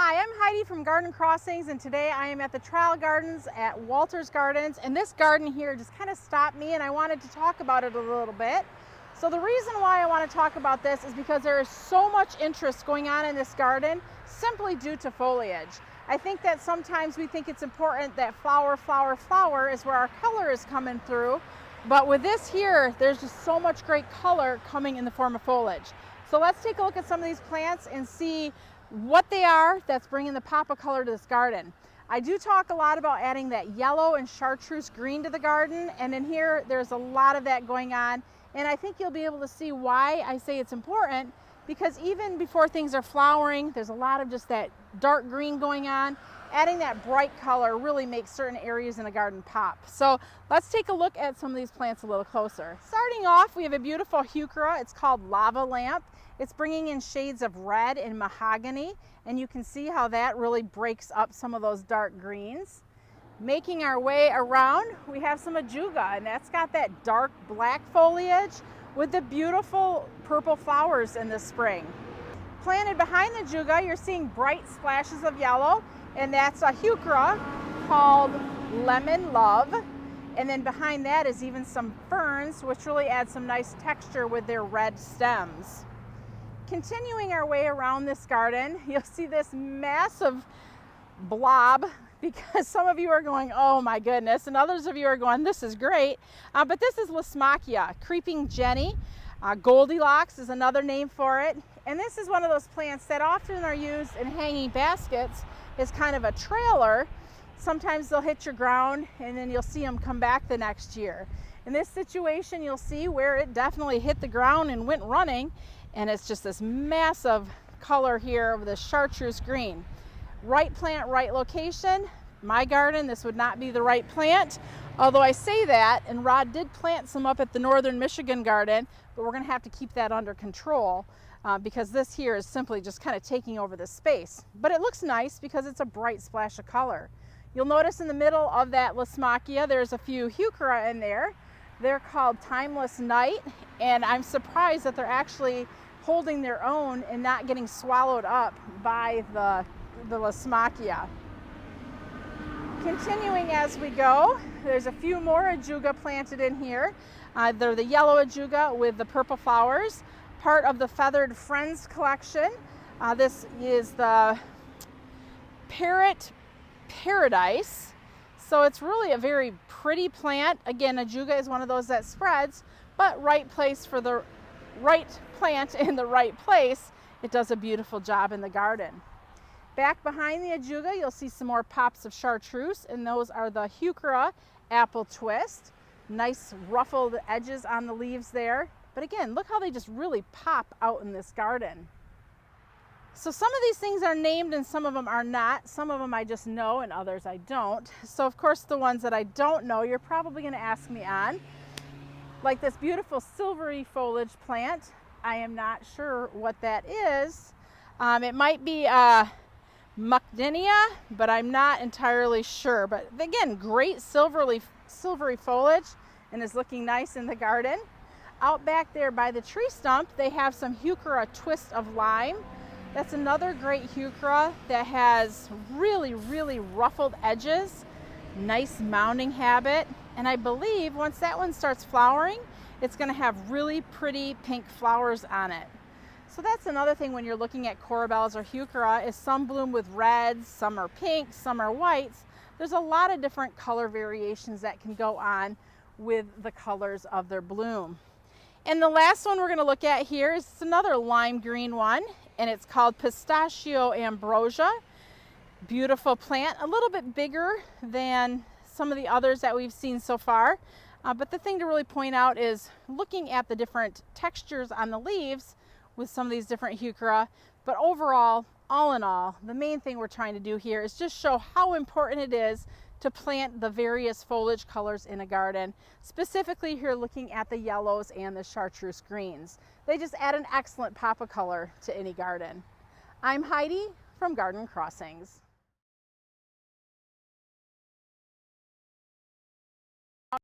Hi, I'm Heidi from Garden Crossings, and today I am at the Trial Gardens at Walters Gardens, and this garden here just kind of stopped me and I wanted to talk about it a little bit. So the reason why I want to talk about this is because there is so much interest going on in this garden simply due to foliage. I think that sometimes we think it's important that flower is where our color is coming through, but with this here, there's just so much great color coming in the form of foliage. So let's take a look at some of these plants and see what they are that's bringing the pop of color to this garden. I do talk a lot about adding that yellow and chartreuse green to the garden, and in here there's a lot of that going on, and I think you'll be able to see why I say it's important, because even before things are flowering, there's a lot of just that dark green going on. Adding that bright color really makes certain areas in the garden pop. So let's take a look at some of these plants a little closer. Starting off, we have a beautiful heuchera. It's called Lava Lamp. It's bringing in shades of red and mahogany, and you can see how that really breaks up some of those dark greens. Making our way around, we have some ajuga, and that's got that dark black foliage with the beautiful purple flowers in the spring. Planted behind the ajuga, you're seeing bright splashes of yellow, and that's a heuchera called Lemon Love. And then behind that is even some ferns, which really add some nice texture with their red stems. Continuing our way around this garden, you'll see this massive blob, because some of you are going, oh my goodness, and others of you are going, this is great. But this is Lismachia, Creeping Jenny. Goldilocks is another name for it. And this is one of those plants that often are used in hanging baskets as kind of a trailer. Sometimes they'll hit your ground and then you'll see them come back the next year. In this situation, you'll see where it definitely hit the ground and went running, and it's just this massive color here of the chartreuse green. Right plant, right location. My garden, this would not be the right plant, although I say that, and Rod did plant some up at the Northern Michigan garden, but we're going to have to keep that under control because this here is simply just kind of taking over the space. But it looks nice because it's a bright splash of color. You'll notice in the middle of that Lismachia, there's a few heuchera in there. They're called Timeless Night, and I'm surprised that they're actually holding their own and not getting swallowed up by the Lismachia. Continuing as we go, there's a few more ajuga planted in here. They're the yellow ajuga with the purple flowers, part of the Feathered Friends collection. This is the Parrot Paradise. So it's really a very pretty plant. Again, ajuga is one of those that spreads, but right place for the right plant in the right place, it does a beautiful job in the garden. Back behind the ajuga, you'll see some more pops of chartreuse, and those are the heuchera apple twist. Nice ruffled edges on the leaves there. But again, look how they just really pop out in this garden. So some of these things are named and some of them are not. Some of them I just know and others I don't. So of course the ones that I don't know, you're probably going to ask me on. Like this beautiful silvery foliage plant. I am not sure what that is. It might be Mucdinia, but I'm not entirely sure. But again, great silvery foliage, and is looking nice in the garden. Out back there by the tree stump, they have some heuchera Twist of Lime. That's another great heuchera that has really, really ruffled edges, nice mounding habit, and I believe once that one starts flowering, it's going to have really pretty pink flowers on it. So that's another thing when you're looking at corbels or heuchera, is some bloom with reds, some are pinks, some are whites. There's a lot of different color variations that can go on with the colors of their bloom. And the last one we're going to look at here is another lime green one, and it's called Pistachio Ambrosia. Beautiful plant, a little bit bigger than some of the others that we've seen so far. But the thing to really point out is looking at the different textures on the leaves with some of these different heuchera. But overall, all in all, the main thing we're trying to do here is just show how important it is to plant the various foliage colors in a garden. Specifically here looking at the yellows and the chartreuse greens. They just add an excellent pop of color to any garden. I'm Heidi from Garden Crossings.